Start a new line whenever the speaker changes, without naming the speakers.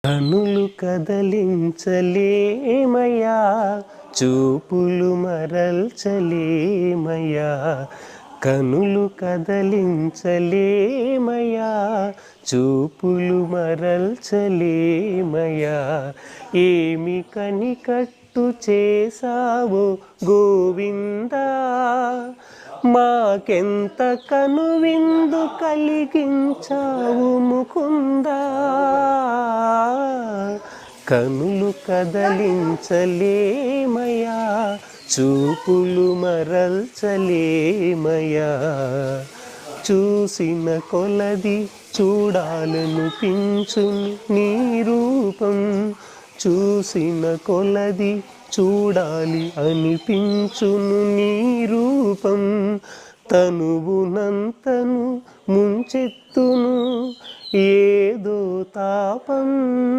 కనులు కదలించలేమయ్యా, చూపులు మరల్చలేమయ్యా. కనులు కదలించలేమయ్యా, చూపులు మరల్చలేమయ్యా. ఏమి కనికట్టు చేసావో గోవిందా, మాకెంత కనువిందు కలిగించావు ముకుందా. కనులు కదలించలేమయ్యా, చూపులు మరల్చలేమయ్యా. చూసిన కొలది చూడాలనిపించును నీ రూపం, చూసిన కొలది చూడాలి అనిపించును నీ రూపం. తనువునంతను ముంచెత్తును ఏదో తాపం.